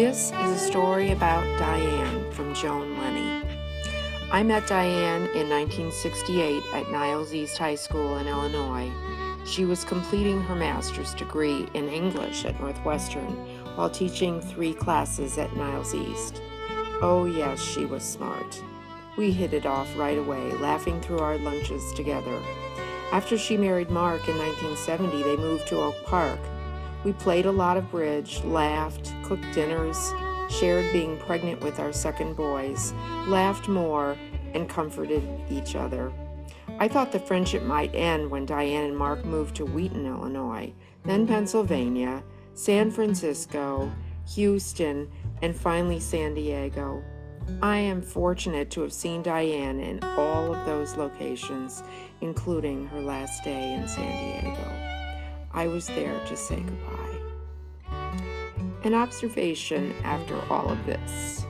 This is a story about Diane from Joan Lenny. I met Diane in 1968 at Niles East High School in Illinois. She was completing her master's degree in English at Northwestern while teaching 3 classes at Niles East. Oh yes, she was smart. We hit it off right away, laughing through our lunches together. After she married Mark in 1970, they moved to Oak Park. We played a lot of bridge, laughed, cooked dinners, shared being pregnant with our second boys, laughed more, and comforted each other. I thought the friendship might end when Diane and Mark moved to Wheaton, Illinois, then Pennsylvania, San Francisco, Houston, and finally San Diego. I am fortunate to have seen Diane in all of those locations, including her last day in San Diego. I was there to say goodbye. An observation after all of this.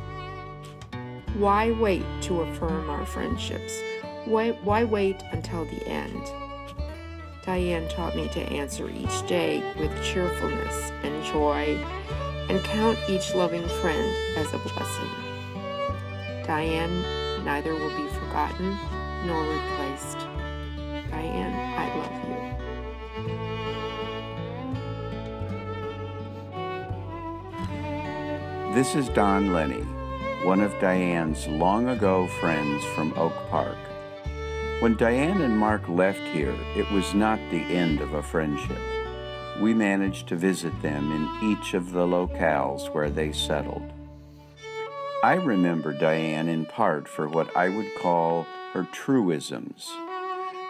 Why wait to affirm our friendships? Why wait until the end? Diane taught me to answer each day with cheerfulness and joy and count each loving friend as a blessing. Diane neither will be forgotten nor replaced. Diane, I love you. This is Don Lenny, one of Diane's long-ago friends from Oak Park. When Diane and Mark left here, it was not the end of a friendship. We managed to visit them in each of the locales where they settled. I remember Diane in part for what I would call her truisms.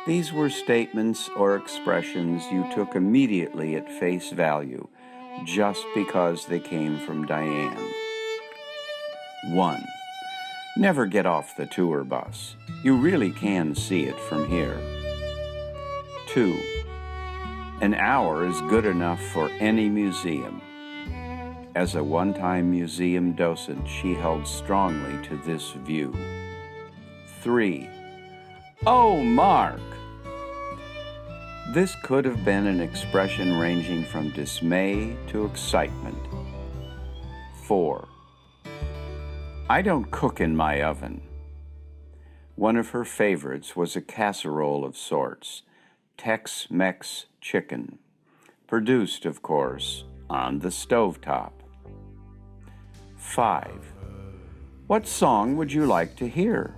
These were statements or expressions you took immediately at face value, just because they came from Diane. 1. Never get off the tour bus. You really can see it from here. 2. An hour is good enough for any museum. As a one-time museum docent, she held strongly to this view. 3. Oh, Mark! This could have been an expression ranging from dismay to excitement. 4. I don't cook in my oven. One of her favorites was a casserole of sorts, Tex-Mex chicken, produced, of course, on the stovetop. 5. What song would you like to hear?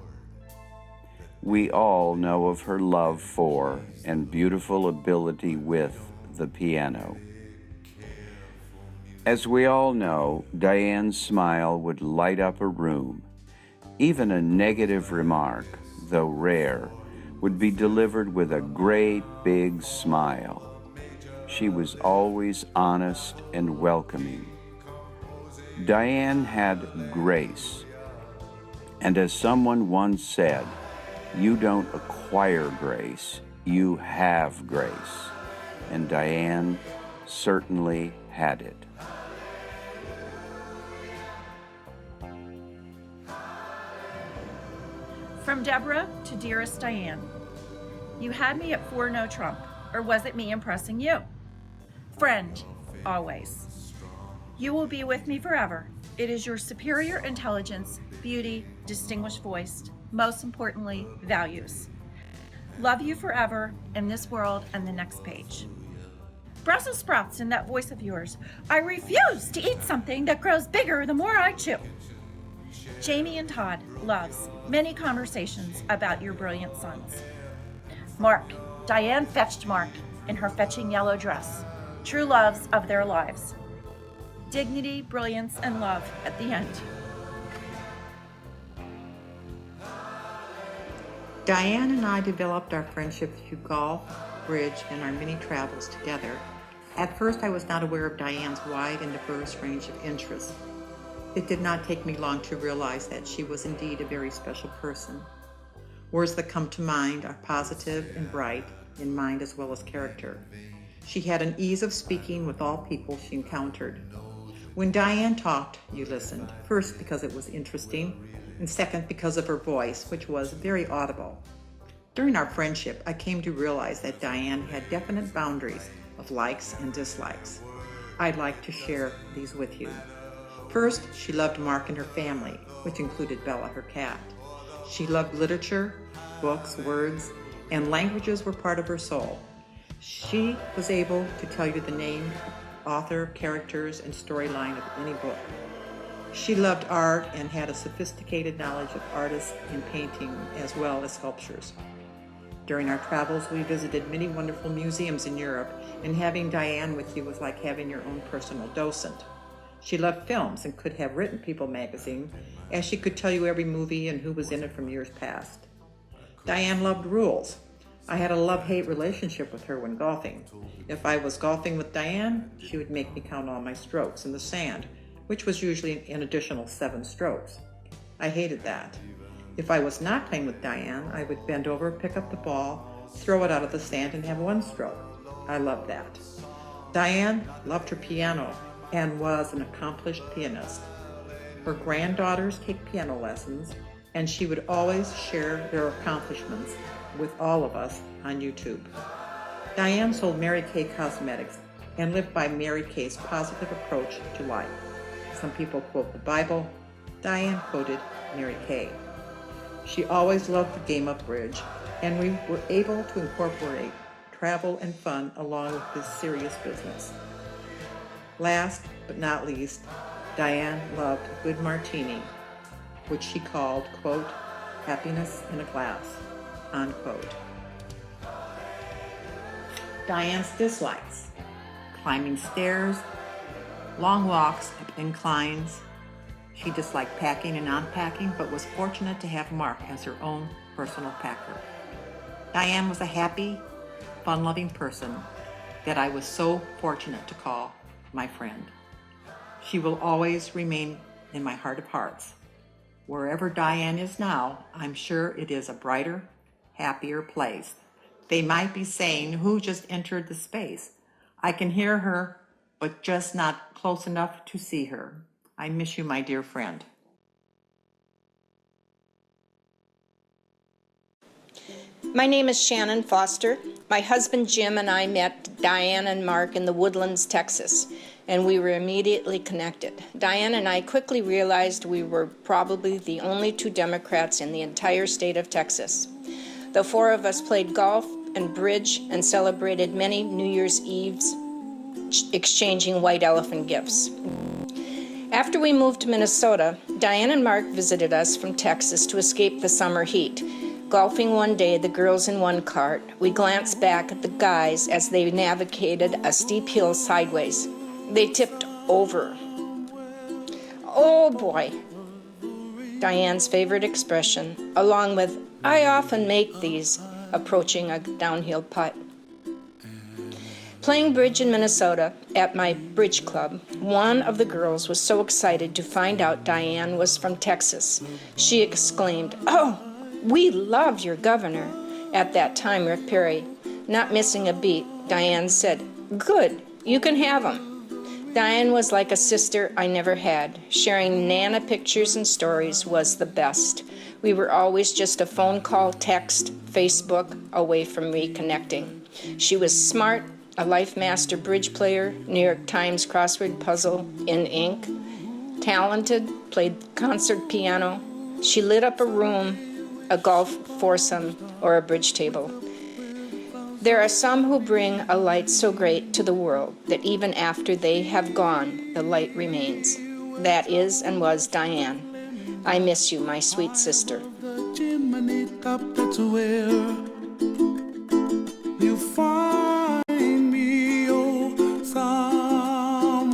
We all know of her love for and beautiful ability with the piano. As we all know, Diane's smile would light up a room. Even a negative remark, though rare, would be delivered with a great big smile. She was always honest and welcoming. Diane had grace. And as someone once said, you don't acquire grace, you have grace. And Diane certainly had it. From Deborah to dearest Diane. You had me at 4 no trump, or was it me impressing you? Friend, always. You will be with me forever. It is your superior intelligence, beauty, distinguished voice, most importantly, values. Love you forever in this world and the next page. Brussels sprouts in that voice of yours. I refuse to eat something that grows bigger the more I chew. Jamie and Todd loves many conversations about your brilliant sons. Mark, Diane fetched Mark in her fetching yellow dress. True loves of their lives. Dignity, brilliance, and love at the end. Diane and I developed our friendship through golf, bridge, and our many travels together. At first, I was not aware of Diane's wide and diverse range of interests. It did not take me long to realize that she was indeed a very special person. Words that come to mind are positive and bright, in mind as well as character. She had an ease of speaking with all people she encountered. When Diane talked, you listened, first because it was interesting, and second because of her voice, which was very audible. During our friendship, I came to realize that Diane had definite boundaries of likes and dislikes. I'd like to share these with you. First, she loved Mark and her family, which included Bella, her cat. She loved literature, books, words, and languages were part of her soul. She was able to tell you the name, author, characters, and storyline of any book. She loved art and had a sophisticated knowledge of artists and painting as well as sculptures. During our travels, we visited many wonderful museums in Europe, and having Diane with you was like having your own personal docent. She loved films and could have written People magazine, as she could tell you every movie and who was in it from years past. Diane loved rules. I had a love-hate relationship with her when golfing. If I was golfing with Diane, she would make me count all my strokes in the sand, which was usually an additional 7 strokes. I hated that. If I was not playing with Diane, I would bend over, pick up the ball, throw it out of the sand, and have 1 stroke. I loved that. Diane loved her piano and was an accomplished pianist. Her granddaughters take piano lessons, and she would always share their accomplishments with all of us on YouTube. Diane sold Mary Kay Cosmetics and lived by Mary Kay's positive approach to life. Some people quote the Bible. Diane quoted Mary Kay. She always loved the game of bridge, and we were able to incorporate travel and fun along with this serious business. Last but not least, Diane loved a good martini, which she called, quote, happiness in a glass, unquote. Diane's dislikes: climbing stairs, long walks up inclines. She disliked packing and unpacking, but was fortunate to have Mark as her own personal packer. Diane was a happy, fun-loving person that I was so fortunate to call my friend. She will always remain in my heart of hearts. Wherever Diane is now, I'm sure it is a brighter, happier place. They might be saying, who just entered the space? I can hear her, but just not close enough to see her. I miss you, my dear friend. My name is Shannon Foster. My husband Jim and I met Diane and Mark in the Woodlands, Texas, and we were immediately connected. Diane and I quickly realized we were probably the only 2 Democrats in the entire state of Texas. The 4 of us played golf and bridge and celebrated many New Year's Eves, exchanging white elephant gifts. After we moved to Minnesota, Diane and Mark visited us from Texas to escape the summer heat. Golfing one day, the girls in one cart, we glanced back at the guys as they navigated a steep hill sideways. They tipped over. Oh boy! Diane's favorite expression, along with, I often make these, approaching a downhill putt. Playing bridge in Minnesota at my bridge club, one of the girls was so excited to find out Diane was from Texas. She exclaimed, "Oh, we love your governor." At that time, Rick Perry. Not missing a beat, Diane said, "Good, you can have him." Diane was like a sister I never had. Sharing Nana pictures and stories was the best. We were always just a phone call, text, Facebook away from reconnecting. She was smart, a Life Master bridge player, New York Times crossword puzzle in ink, talented, played concert piano. She lit up a room, a golf foursome, or a bridge table. There are some who bring a light so great to the world that even after they have gone, the light remains. That is and was Diane. I miss you, my sweet sister. The chimney top, that's where you find me, oh, somewhere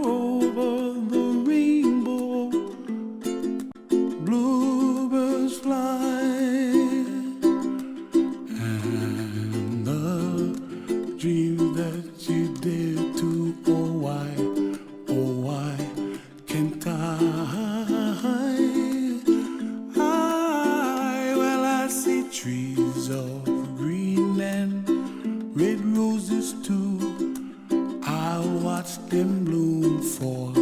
over the rainbow, bluebirds fly, and the dreams that you dare to, oh why can't I see trees of green and red roses too. I'll watch them bloom for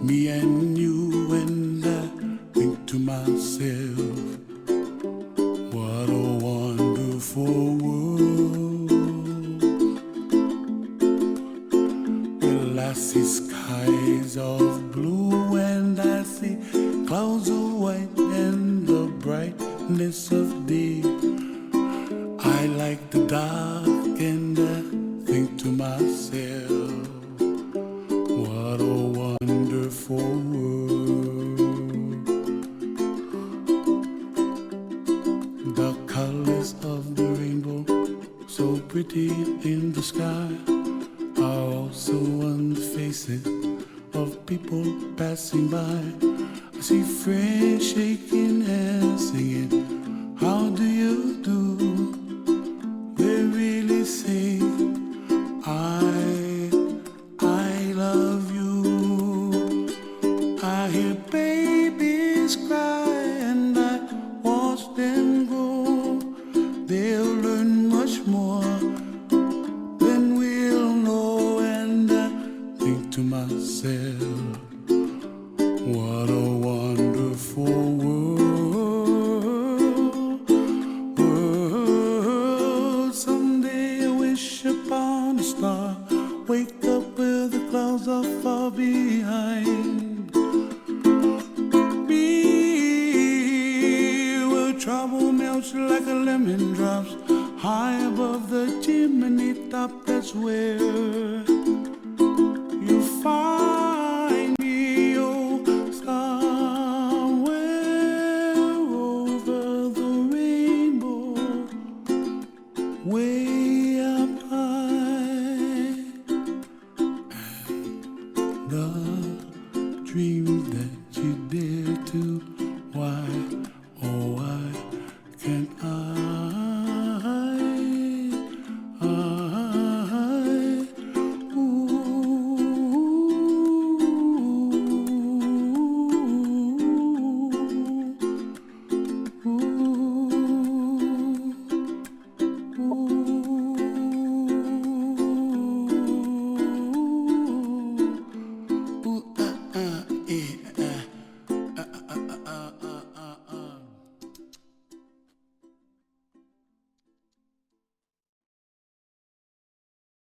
me and you, and I think to myself, what a wonderful world. Well, I see skies brightness of day. I like the dark and I think to myself, what a wonderful world. The colors of the rainbow, so pretty in the sky, are also on the faces of people passing by. I see friends shaking and singing, how do you do? They really say, I love you. I hear babies cry and I watch them grow. They'll learn much more than we'll know. And I think to myself, what a wonderful world. Someday I wish upon a star, wake up where the clouds are far behind me, where trouble melts like a lemon drops high above the chimney top. That's where you find